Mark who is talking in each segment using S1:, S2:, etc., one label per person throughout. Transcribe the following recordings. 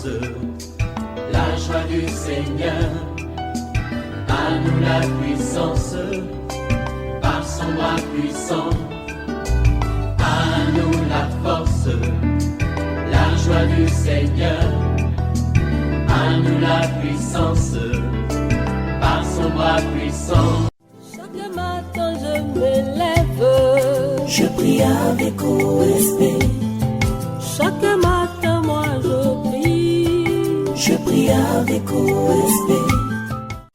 S1: force, la joie du Seigneur. À nous la puissance, par son bras puissant. À nous la force, la joie du Seigneur. À nous la puissance, par son bras puissant.
S2: Chaque matin je me lève,
S3: je prie avec OSB.
S2: Chaque matin moi
S3: je prie avec OSB.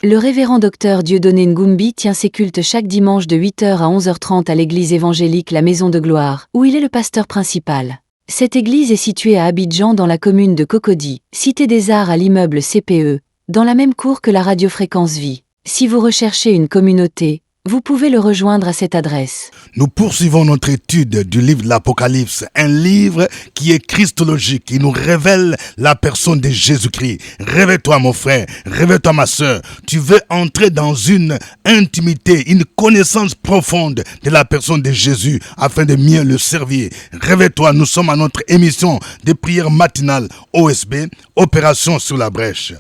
S4: Le révérend docteur Dieudonné Ngumbi tient ses cultes chaque dimanche de 8h à 11h30 à l'église évangélique La Maison de Gloire, où il est le pasteur principal. Cette église est située à Abidjan dans la commune de Cocody, cité des Arts à l'immeuble CPE, dans la même cour que la radio Fréquence Vie. Si vous recherchez une communauté, vous pouvez le rejoindre à cette adresse.
S5: Nous poursuivons notre étude du livre de l'Apocalypse, un livre qui est christologique, qui nous révèle la personne de Jésus-Christ. Réveille-toi mon frère, réveille-toi ma sœur. Tu veux entrer dans une intimité, une connaissance profonde de la personne de Jésus afin de mieux le servir. Réveille-toi, nous sommes à notre émission de prière matinale OSB, Opération sur la brèche.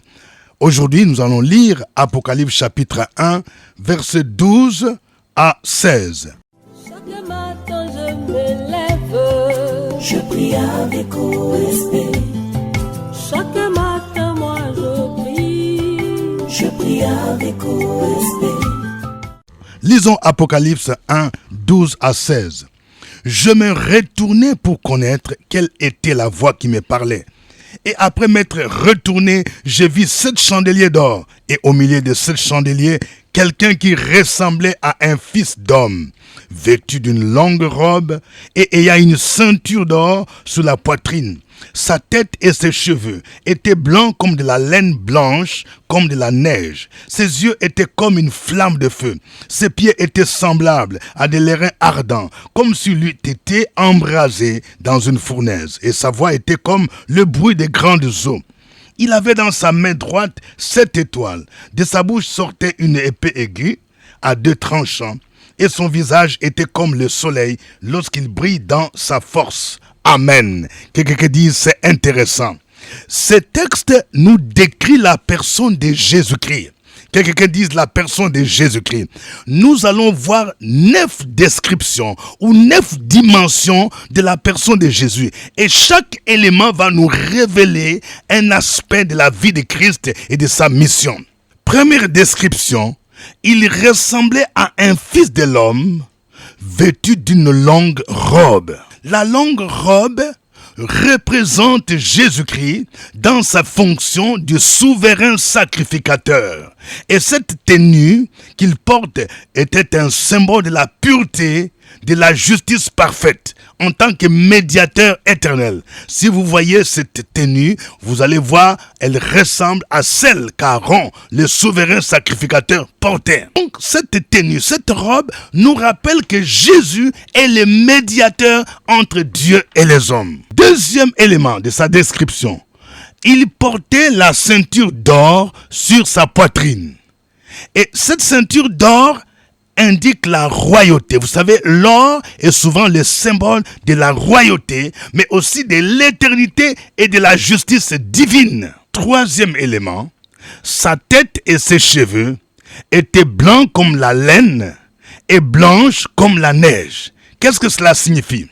S5: Aujourd'hui, nous allons lire Apocalypse chapitre 1, versets 12 à 16.
S2: Chaque matin je me lève,
S3: je prie avec OSB.
S2: Chaque matin moi
S3: je prie avec OSB.
S5: Lisons Apocalypse 1, 12 à 16. Je me retournai pour connaître quelle était la voix qui me parlait. Et après m'être retourné, j'ai vu 7 chandeliers d'or. Et au milieu de 7 chandeliers, quelqu'un qui ressemblait à un fils d'homme, vêtu d'une longue robe et ayant une ceinture d'or sur la poitrine. Sa tête et ses cheveux étaient blancs comme de la laine blanche, comme de la neige. Ses yeux étaient comme une flamme de feu. Ses pieds étaient semblables à des lérins ardents, comme s'il eût été embrasé dans une fournaise. Et sa voix était comme le bruit des grandes eaux. Il avait dans sa main droite 7 étoiles. De sa bouche sortait une épée aiguë à 2 tranchants. Et son visage était comme le soleil lorsqu'il brille dans sa force. Amen. Quelqu'un dit c'est intéressant. Ce texte nous décrit la personne de Jésus-Christ. Quelqu'un dise la personne de Jésus-Christ. Nous allons voir 9 descriptions ou 9 dimensions de la personne de Jésus. Et chaque élément va nous révéler un aspect de la vie de Christ et de sa mission. Première description, il ressemblait à un fils de l'homme vêtu d'une longue robe. La longue robe représente Jésus-Christ dans sa fonction de souverain sacrificateur. Et cette tenue qu'il porte était un symbole de la pureté, de la justice parfaite, en tant que médiateur éternel. Si vous voyez cette tenue, vous allez voir, elle ressemble à celle qu'Aaron, le souverain sacrificateur, portait. Donc cette tenue, cette robe, nous rappelle que Jésus est le médiateur entre Dieu et les hommes. Deuxième élément de sa description, il portait la ceinture d'or sur sa poitrine. Et cette ceinture d'or indique la royauté. Vous savez, l'or est souvent le symbole de la royauté, mais aussi de l'éternité et de la justice divine. Troisième élément, sa tête et ses cheveux étaient blancs comme la laine et blanches comme la neige. Qu'est-ce que cela signifie?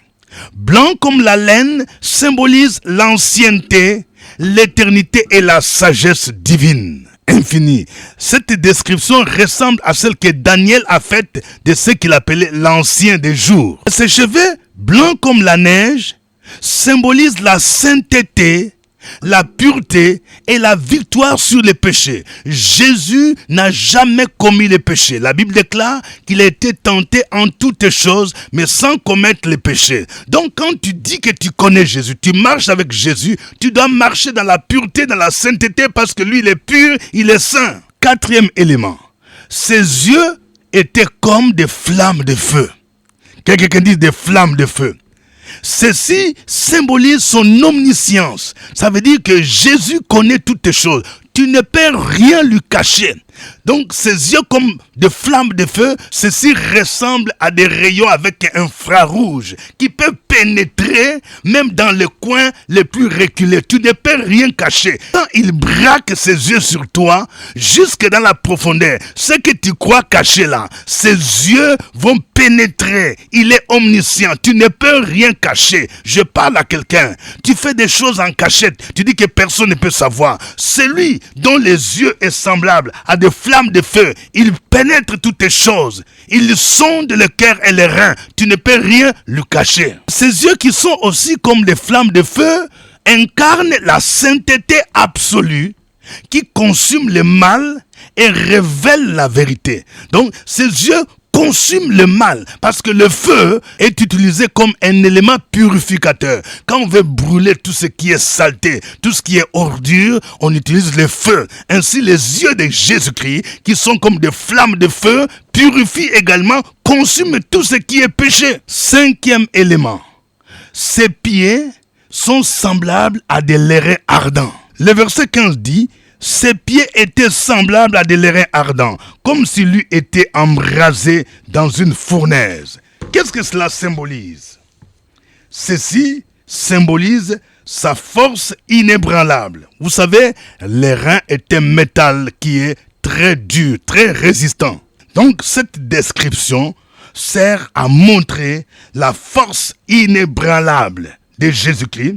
S5: Blanc comme la laine symbolise l'ancienneté, l'éternité et la sagesse divine. Infini. Cette description ressemble à celle que Daniel a faite de ce qu'il appelait l'ancien des jours. Ses cheveux, blancs comme la neige, symbolisent la sainteté, la pureté et la victoire sur les péchés. Jésus n'a jamais commis les péchés. La Bible déclare qu'il a été tenté en toutes choses, mais sans commettre les péchés. Donc quand tu dis que tu connais Jésus, tu marches avec Jésus, tu dois marcher dans la pureté, dans la sainteté, parce que lui, il est pur, il est saint. Quatrième élément, ses yeux étaient comme des flammes de feu. Quelqu'un dit des flammes de feu. Ceci symbolise son omniscience. Ça veut dire que Jésus connaît toutes choses. Tu ne peux rien lui cacher. Donc ses yeux comme de flammes de feu, ceci ressemble à des rayons avec un infrarouge qui peut pénétrer même dans les coins les plus reculés. Tu ne peux rien cacher. Quand il braque ses yeux sur toi, jusque dans la profondeur, ce que tu crois caché là, ses yeux vont pénétrer. Il est omniscient. Tu ne peux rien cacher. Je parle à quelqu'un. Tu fais des choses en cachette. Tu dis que personne ne peut savoir. Celui dont les yeux est semblable à des flammes de feu, il pénètre toutes les choses. Il sonde le cœur et les reins. Tu ne peux rien lui cacher. Ses yeux qui sont aussi comme des flammes de feu incarnent la sainteté absolue qui consume le mal et révèle la vérité. Donc, ses yeux consument le mal parce que le feu est utilisé comme un élément purificateur. Quand on veut brûler tout ce qui est saleté, tout ce qui est ordure, on utilise le feu. Ainsi, les yeux de Jésus-Christ, qui sont comme des flammes de feu, purifient également, consument tout ce qui est péché. 5e élément, ses pieds sont semblables à des lérins ardents. Le verset 15 dit: ses pieds étaient semblables à des lérins ardents, comme s'il eût été embrasé dans une fournaise. Qu'est-ce que cela symbolise? Ceci symbolise sa force inébranlable. Vous savez, les reins est un métal qui est très dur, très résistant. Donc, cette description sert à montrer la force inébranlable de Jésus-Christ,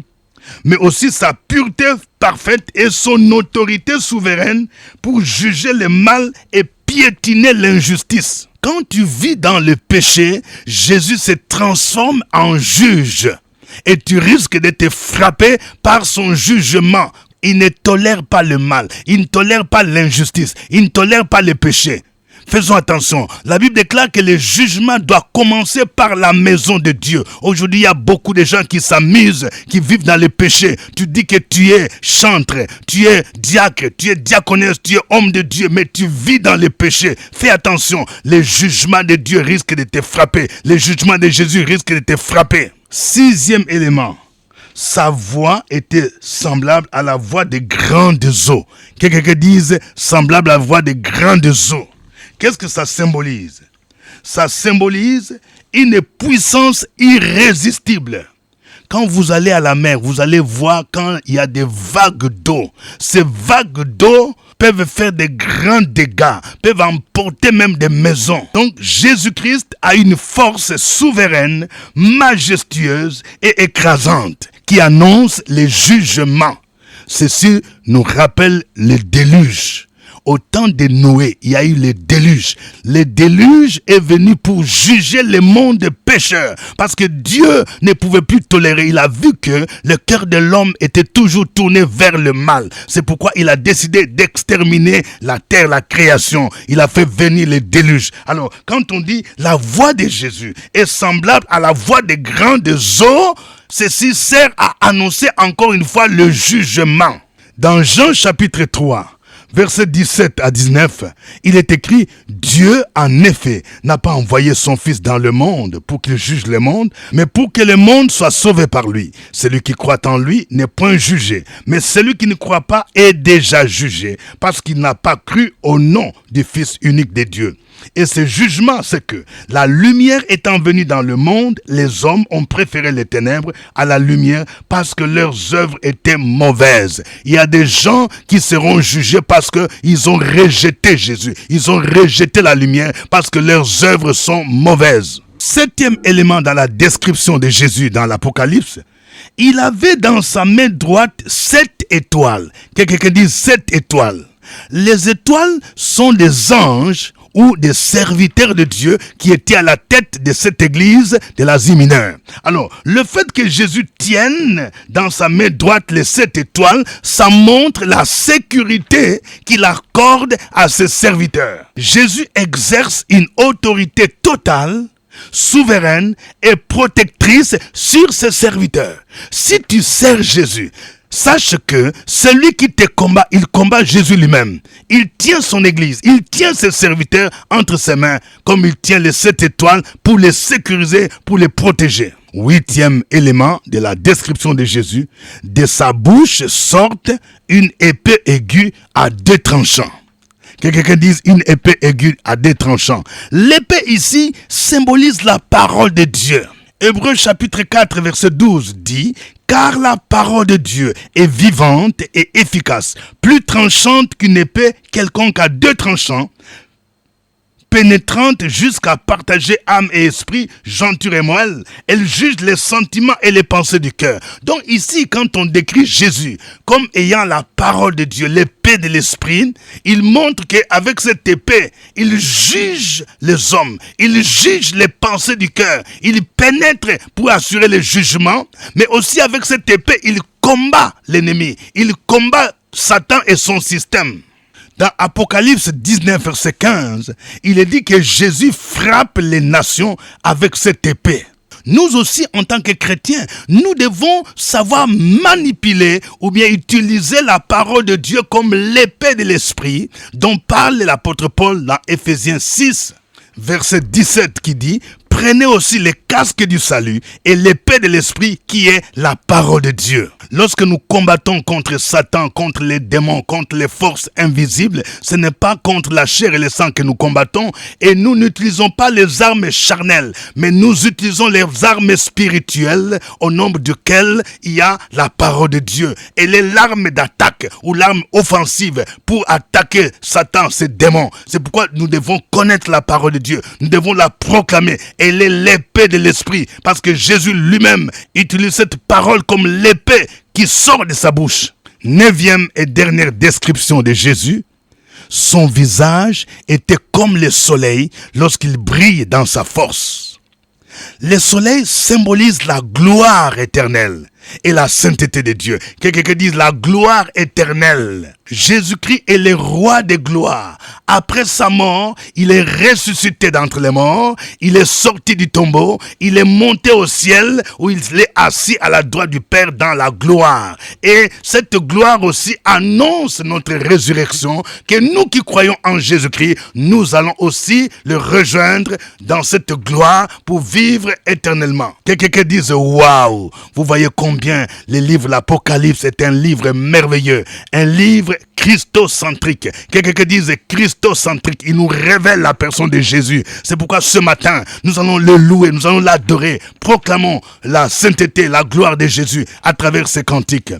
S5: mais aussi sa pureté parfaite et son autorité souveraine pour juger le mal et piétiner l'injustice. Quand tu vis dans le péché, Jésus se transforme en juge et tu risques d'être frappé par son jugement. Il ne tolère pas le mal, il ne tolère pas l'injustice, il ne tolère pas le péché. Faisons attention. La Bible déclare que le jugement doit commencer par la maison de Dieu. Aujourd'hui, il y a beaucoup de gens qui s'amusent, qui vivent dans le péché. Tu dis que tu es chantre, tu es diacre, tu es diaconesse, tu es homme de Dieu, mais tu vis dans le péché. Fais attention. Le jugement de Dieu risque de te frapper. Le jugement de Jésus risque de te frapper. 6e élément. Sa voix était semblable à la voix des grandes eaux. Quelqu'un dise semblable à la voix des grandes eaux. Qu'est-ce que ça symbolise? Ça symbolise une puissance irrésistible. Quand vous allez à la mer, vous allez voir quand il y a des vagues d'eau. Ces vagues d'eau peuvent faire des grands dégâts, peuvent emporter même des maisons. Donc Jésus-Christ a une force souveraine, majestueuse et écrasante qui annonce les jugements. Ceci nous rappelle le déluge. Au temps de Noé, il y a eu le déluge. Le déluge est venu pour juger le monde pécheur. Parce que Dieu ne pouvait plus tolérer. Il a vu que le cœur de l'homme était toujours tourné vers le mal. C'est pourquoi il a décidé d'exterminer la terre, la création. Il a fait venir le déluge. Alors, quand on dit la voix de Jésus est semblable à la voix des grandes eaux, ceci sert à annoncer encore une fois le jugement. Dans Jean chapitre 3, Verset 17 à 19, il est écrit: Dieu, en effet, n'a pas envoyé son Fils dans le monde pour qu'il juge le monde, mais pour que le monde soit sauvé par lui. Celui qui croit en lui n'est point jugé, mais celui qui ne croit pas est déjà jugé, parce qu'il n'a pas cru au nom du Fils unique de Dieu. Et ce jugement, c'est que la lumière étant venue dans le monde, les hommes ont préféré les ténèbres à la lumière parce que leurs œuvres étaient mauvaises. Il y a des gens qui seront jugés parce qu'ils ont rejeté Jésus. Ils ont rejeté la lumière parce que leurs œuvres sont mauvaises. 7e élément dans la description de Jésus dans l'Apocalypse, il avait dans sa main droite 7 étoiles. Quelqu'un dit 7 étoiles. Les étoiles sont des anges ou des serviteurs de Dieu qui étaient à la tête de cette église de l'Asie mineure. Alors, le fait que Jésus tienne dans sa main droite les 7 étoiles, ça montre la sécurité qu'il accorde à ses serviteurs. Jésus exerce une autorité totale, souveraine et protectrice sur ses serviteurs. Si tu sers Jésus, sache que celui qui te combat, il combat Jésus lui-même. Il tient son église, il tient ses serviteurs entre ses mains, comme il tient les 7 étoiles pour les sécuriser, pour les protéger. 8e élément de la description de Jésus, de sa bouche sorte une épée aiguë à 2 tranchants. Quelqu'un dise une épée aiguë à deux tranchants. L'épée ici symbolise la parole de Dieu. Hébreux chapitre 4 verset 12 dit « Car la parole de Dieu est vivante et efficace, plus tranchante qu'une épée quelconque à deux tranchants, pénétrante jusqu'à partager âme et esprit, jointure et moelle. Elle juge les sentiments et les pensées du cœur. » Donc ici, quand on décrit Jésus comme ayant la parole de Dieu, l'épée de l'esprit, il montre qu'avec cette épée, il juge les hommes, il juge les pensées du cœur, il pénètre pour assurer le jugement, mais aussi avec cette épée, il combat l'ennemi, il combat Satan et son système. Dans Apocalypse 19, verset 15, il est dit que Jésus frappe les nations avec cette épée. Nous aussi, en tant que chrétiens, nous devons savoir manipuler ou bien utiliser la parole de Dieu comme l'épée de l'esprit dont parle l'apôtre Paul dans Éphésiens 6, verset 17 qui dit « Prenez aussi les casques du salut et l'épée de l'esprit qui est la parole de Dieu. » Lorsque nous combattons contre Satan, contre les démons, contre les forces invisibles, ce n'est pas contre la chair et le sang que nous combattons et nous n'utilisons pas les armes charnelles, mais nous utilisons les armes spirituelles au nombre duquel il y a la parole de Dieu. Elle est l'arme d'attaque ou l'arme offensive pour attaquer Satan, ses démons. C'est pourquoi nous devons connaître la parole de Dieu. Nous devons la proclamer. Elle est l'épée de l'esprit parce que Jésus lui-même utilise cette parole comme l'épée qui sort de sa bouche. 9e et dernière description de Jésus. Son visage était comme le soleil lorsqu'il brille dans sa force. Le soleil symbolise la gloire éternelle et la sainteté de Dieu. Quelqu'un dit la gloire éternelle. Jésus-Christ est le roi des gloires. Après sa mort, il est ressuscité d'entre les morts, il est sorti du tombeau, il est monté au ciel où il est assis à la droite du Père dans la gloire. Et cette gloire aussi annonce notre résurrection, que nous qui croyons en Jésus-Christ, nous allons aussi le rejoindre dans cette gloire pour vivre éternellement. Quelqu'un dise waouh, vous voyez combien le livre l'Apocalypse est un livre merveilleux, un livre christocentrique. Quelqu'un dise christocentrique, il nous révèle la personne de Jésus. C'est pourquoi ce matin, nous allons le louer, nous allons l'adorer. Proclamons la sainteté, la gloire de Jésus à travers ces cantiques.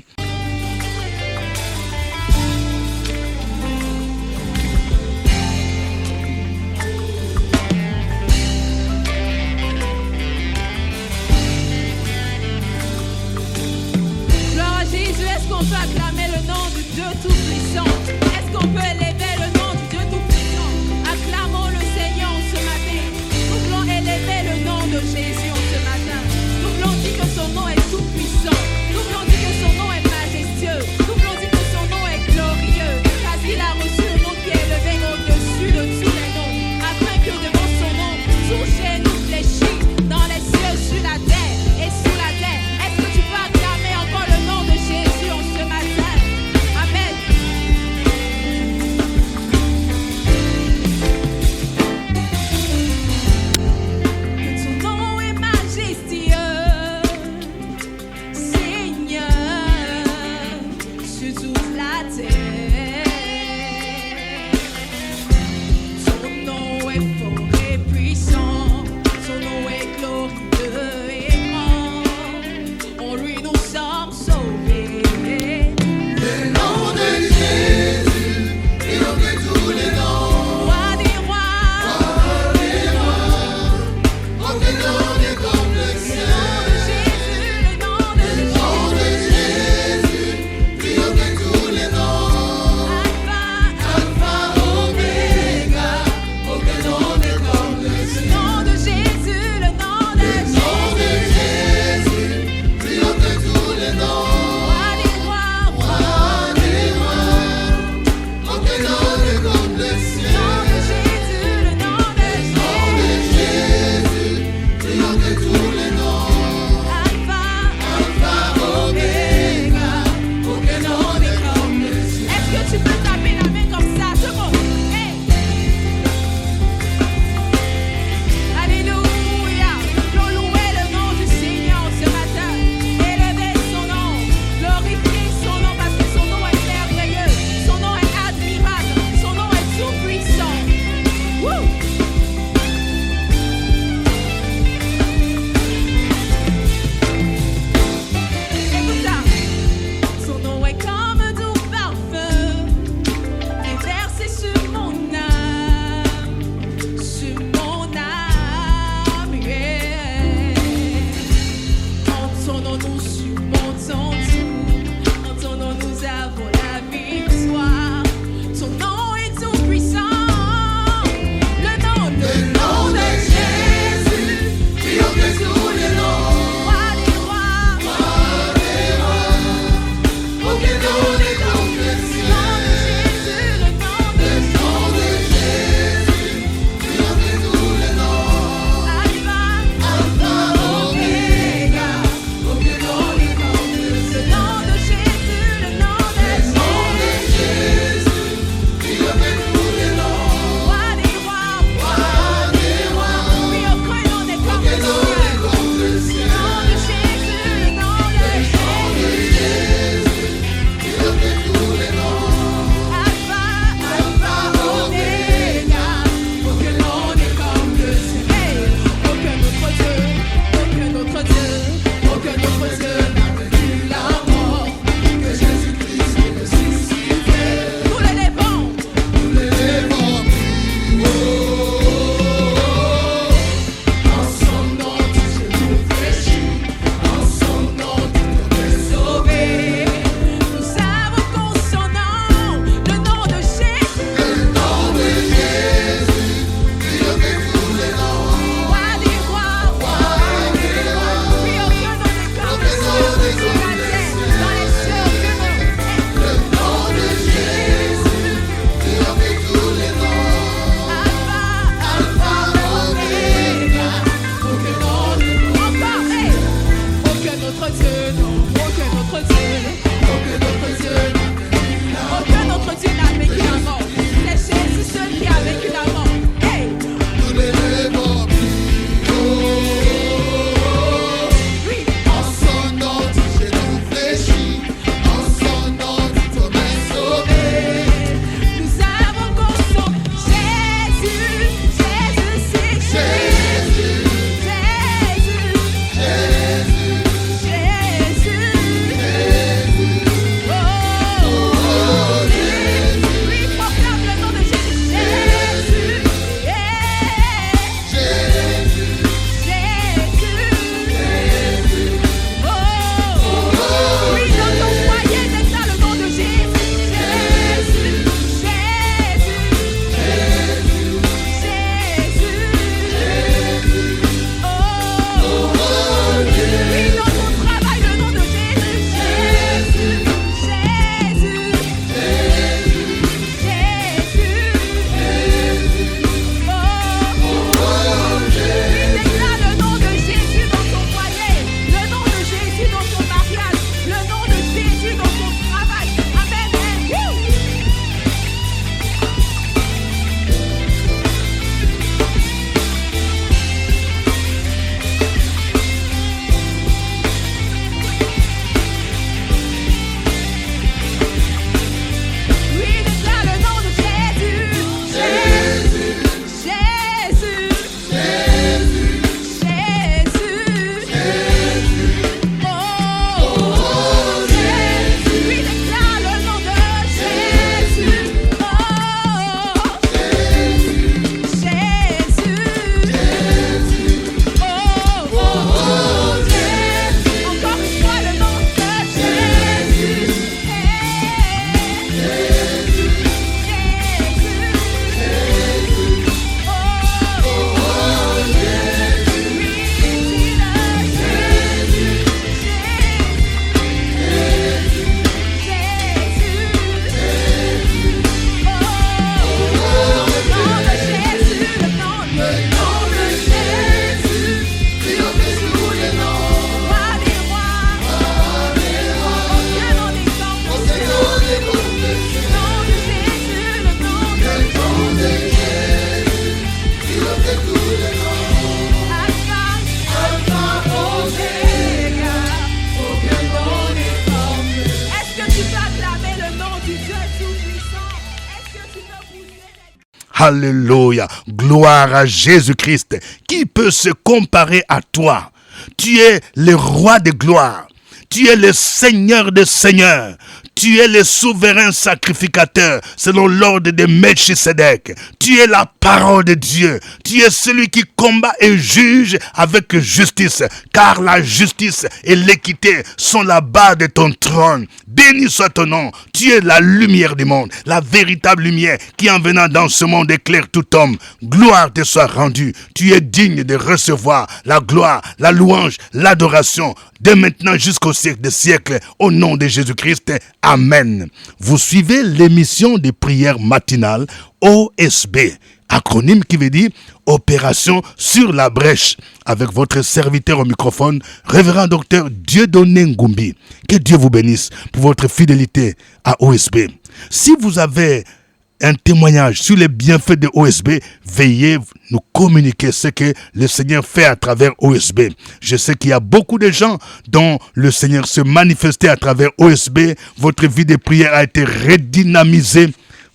S5: Alléluia. Gloire à Jésus-Christ. Qui peut se comparer à toi? Tu es le roi de gloire. Tu es le Seigneur des seigneurs. Tu es le souverain sacrificateur selon l'ordre de Melchisedec. Tu es la parole de Dieu. Tu es celui qui combat et juge avec justice. Car la justice et l'équité sont la base de ton trône. Béni soit ton nom. Tu es la lumière du monde. La véritable lumière qui en venant dans ce monde éclaire tout homme. Gloire te soit rendue. Tu es digne de recevoir la gloire, la louange, l'adoration. Dès maintenant jusqu'au siècle des siècles, au nom de Jésus-Christ. Amen. Vous suivez l'émission de prière matinale OSB, acronyme qui veut dire Opération sur la brèche, avec votre serviteur au microphone, révérend docteur Dieudonné Ngumbi. Que Dieu vous bénisse pour votre fidélité à OSB. Si vous avez un témoignage sur les bienfaits de OSB, veuillez nous communiquer ce que le Seigneur fait à travers OSB. Je sais qu'il y a beaucoup de gens dont le Seigneur se manifestait à travers OSB. Votre vie de prière a été redynamisée.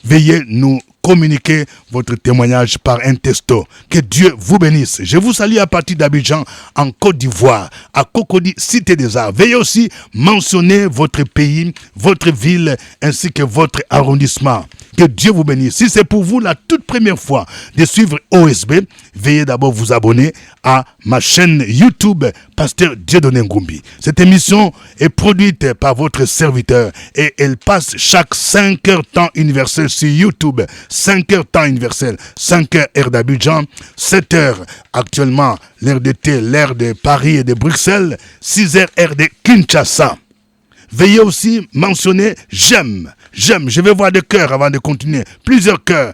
S5: Veuillez nous communiquer votre témoignage par un texto. Que Dieu vous bénisse. Je vous salue à partir d'Abidjan, en Côte d'Ivoire, à Cocody, Cité des Arts. Veuillez aussi mentionner votre pays, votre ville, ainsi que votre arrondissement. Que Dieu vous bénisse. Si c'est pour vous la toute première fois de suivre OSB, veuillez d'abord vous abonner à ma chaîne YouTube, Pasteur Dieudonné Ngumbi. Cette émission est produite par votre serviteur et elle passe chaque 5 heures temps universel sur YouTube. 5 heures temps universel, 5 heures heure d'Abidjan, 7 heures actuellement l'heure d'été, l'heure de Paris et de Bruxelles, 6 heures heure de Kinshasa. Veuillez aussi mentionner j'aime. Je vais voir des cœurs avant de continuer. Plusieurs cœurs.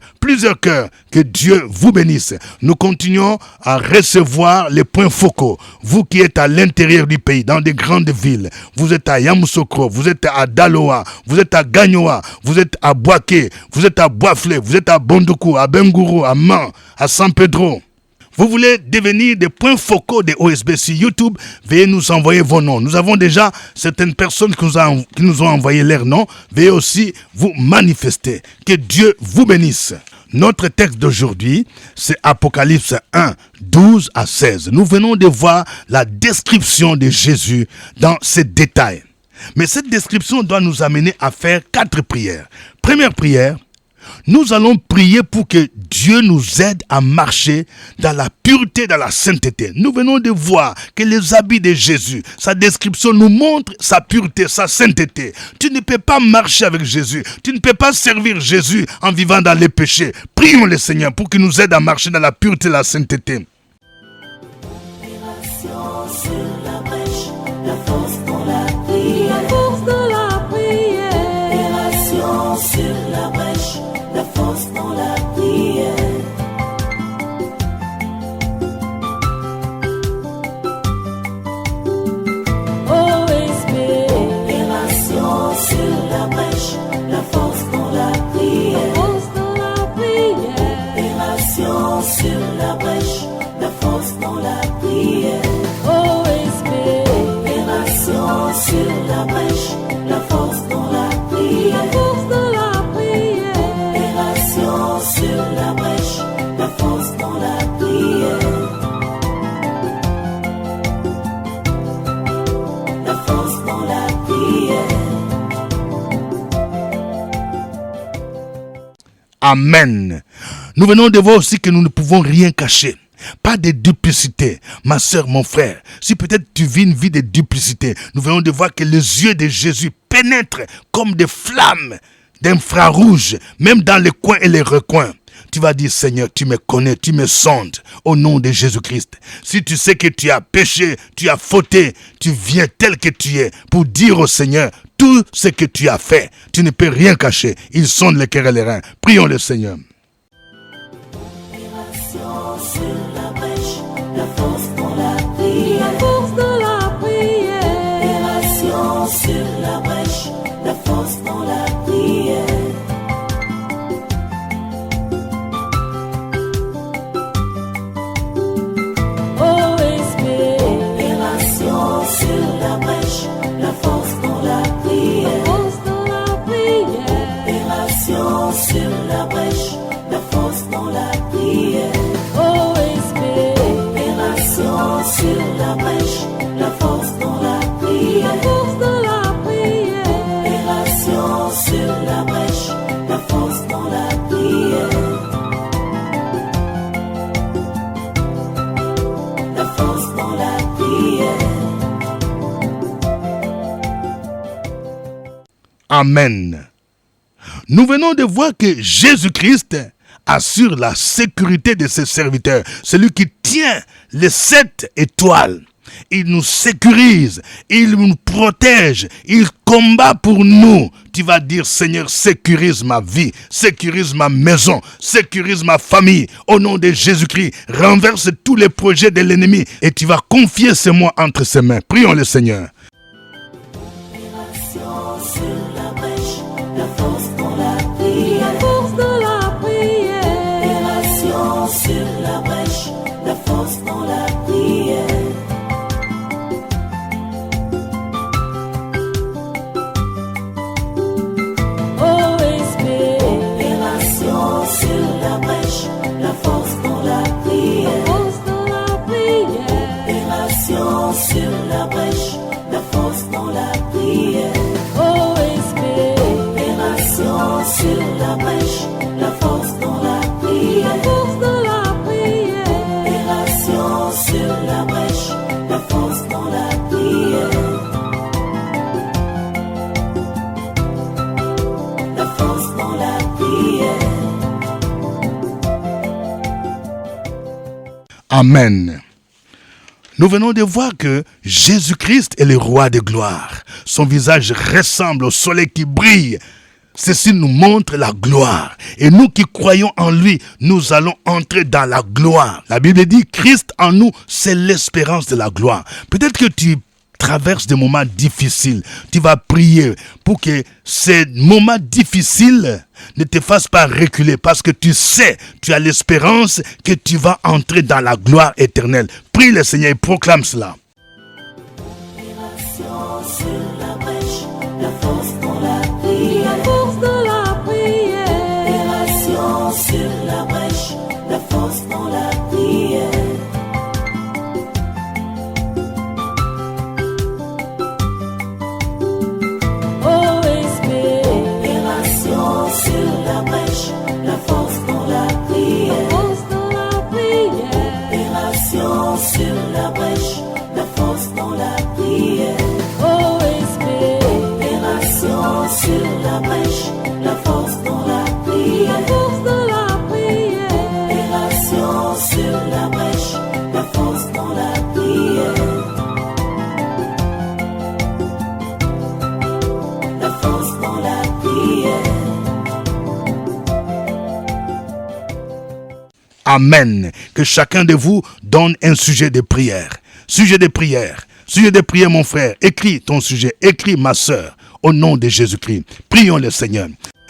S5: Que Dieu vous bénisse. Nous continuons à recevoir les points focaux. Vous qui êtes à l'intérieur du pays, dans des grandes villes. Vous êtes à Yamoussoukro, vous êtes à Daloa, vous êtes à Gagnoa, vous êtes à Boaké, vous êtes à Boaflé, vous êtes à Bondoukou, à Bengourou, à Man, à San Pedro. Vous voulez devenir des points focaux de OSB sur YouTube, veuillez nous envoyer vos noms. Nous avons déjà certaines personnes qui nous ont envoyé leurs noms. Veuillez aussi vous manifester. Que Dieu vous bénisse. Notre texte d'aujourd'hui, c'est Apocalypse 1, 12 à 16. Nous venons de voir la description de Jésus dans ses détails. Mais cette description doit nous amener à faire 4 prières. Première prière, nous allons prier pour que Dieu nous aide à marcher dans la pureté, dans la sainteté. Nous venons de voir que les habits de Jésus, sa description nous montre sa pureté, sa sainteté. Tu ne peux pas marcher avec Jésus. Tu ne peux pas servir Jésus en vivant dans les péchés. Prions le Seigneur pour qu'il nous aide à marcher dans la pureté et la sainteté. Amen. Nous venons de voir aussi que nous ne pouvons rien cacher. Pas de duplicité. Ma soeur, mon frère, si peut-être tu vis une vie de duplicité, nous venons de voir que les yeux de Jésus pénètrent comme des flammes d'infrarouge, même dans les coins et les recoins. Tu vas dire, Seigneur, tu me connais, tu me sondes au nom de Jésus-Christ. Si tu sais que tu as péché, tu as fauté, tu viens tel que tu es pour dire au Seigneur tout ce que tu as fait. Tu ne peux rien cacher. Il sonde les cœurs et les reins. Prions le Seigneur.
S3: Sur la brèche, la force dans
S5: Amen. Nous venons de voir que Jésus-Christ assure la sécurité de ses serviteurs. Celui qui tient les 7 étoiles. Il nous sécurise, il nous protège, il combat pour nous. Tu vas dire, Seigneur, sécurise ma vie, sécurise ma maison, sécurise ma famille. Au nom de Jésus-Christ, renverse tous les projets de l'ennemi et tu vas confier ces mots entre ses mains. Prions le Seigneur.
S3: Sur la brèche, la force dans la prière.
S2: Force de la prière.
S3: Opération sur la brèche, la force dans la prière.
S2: OSB.
S3: Opération sur la brèche, la force dans la prière.
S2: Force de la prière.
S3: Opération sur la brèche, la force dans la prière.
S2: OSB.
S3: Opération sur la brèche, la force dans la prière.
S2: Force de la prière.
S3: Opération sur la brèche, la force dans la prière. La force dans la prière.
S5: Amen. Nous venons de voir que Jésus-Christ est le roi de gloire. Son visage ressemble au soleil qui brille. Ceci nous montre la gloire. Et nous qui croyons en lui, nous allons entrer dans la gloire. La Bible dit, Christ en nous, c'est l'espérance de la gloire. Peut-être que tu traverses des moments difficiles. Tu vas prier pour que ces moments difficiles ne te fassent pas reculer, parce que tu sais, tu as l'espérance que tu vas entrer dans la gloire éternelle. Prie le Seigneur et proclame cela.
S3: Opération sur la brèche, la force dans la prière.
S2: Force de la prière.
S3: Opération sur la brèche, la force dans la prière.
S2: OSB.
S3: Opération sur la brèche, la force dans la prière.
S2: Force de la prière.
S3: Opération sur la brèche, la force dans la prière.
S2: OSB.
S3: Opération sur la brèche, la force dans la prière.
S2: Force de la prière.
S3: Opération sur la brèche, la force dans la prière. La force dans la prière.
S5: Amen. Que chacun de vous donne un sujet de prière. Sujet de prière. Sujet de prière, mon frère. Écris ton sujet. Écris, ma sœur. Au nom de Jésus-Christ. Prions le Seigneur.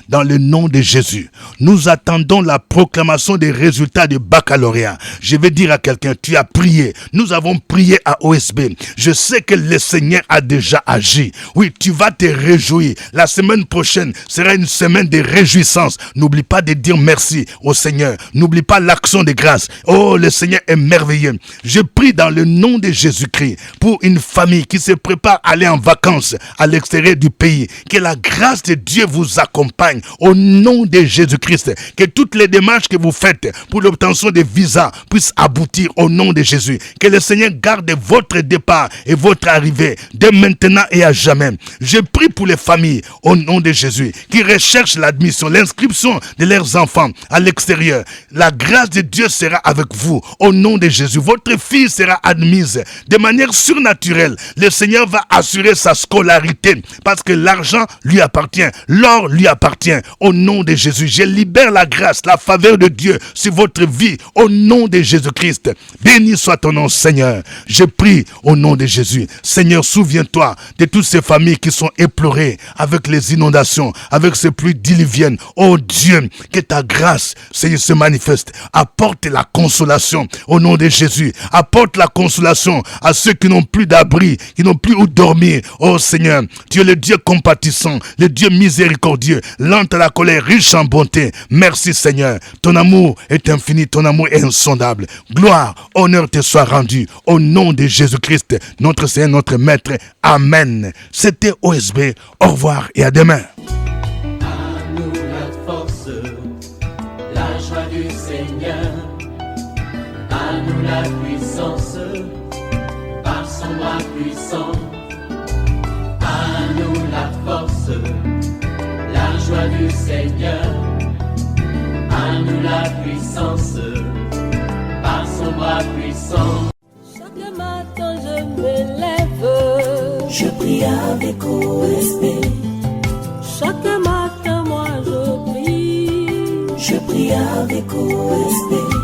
S5: Dans le nom de Jésus, nous attendons la proclamation des résultats du baccalauréat. Je vais dire à quelqu'un, tu as prié. Nous avons prié à OSB. Je sais que le Seigneur a déjà agi. Oui, tu vas te réjouir. La semaine prochaine sera une semaine de réjouissance. N'oublie pas de dire merci au Seigneur. N'oublie pas l'action de grâce. Oh, le Seigneur est merveilleux. Je prie dans le nom de Jésus-Christ pour une famille qui se prépare à aller en vacances à l'extérieur du pays. Que la grâce de Dieu vous accompagne. Au nom de Jésus-Christ, que toutes les démarches que vous faites pour l'obtention des visas puissent aboutir au nom de Jésus. Que le Seigneur garde votre départ et votre arrivée dès maintenant et à jamais. Je prie pour les familles au nom de Jésus qui recherchent l'admission, l'inscription de leurs enfants à l'extérieur. La grâce de Dieu sera avec vous au nom de Jésus. Votre fille sera admise de manière surnaturelle. Le Seigneur va assurer sa scolarité parce que l'argent lui appartient, l'or lui appartient. Au nom de Jésus, je libère la grâce, la faveur de Dieu sur votre vie. Au nom de Jésus-Christ, béni soit ton nom, Seigneur. Je prie au nom de Jésus. Seigneur, souviens-toi de toutes ces familles qui sont éplorées avec les inondations, avec ces pluies diluviennes. Oh Dieu, que ta grâce, Seigneur, se manifeste. Apporte la consolation au nom de Jésus. Apporte la consolation à ceux qui n'ont plus d'abri, qui n'ont plus où dormir. Oh Seigneur, tu es le Dieu compatissant, le Dieu miséricordieux, lent à la colère, riche en bonté. Merci Seigneur. Ton amour est infini, ton amour est insondable. Gloire, honneur te soit rendu au nom de Jésus-Christ, notre Seigneur, notre Maître. Amen. C'était OSB. Au revoir et à demain.
S1: À nous la force, la joie du Seigneur. À nous la puissance, par son bras puissant. À nous la force, joie du Seigneur. À nous la puissance, par son bras puissant.
S2: Chaque matin je me lève,
S3: Je prie avec OSP.
S2: chaque matin moi je prie.
S3: Je prie avec OSP.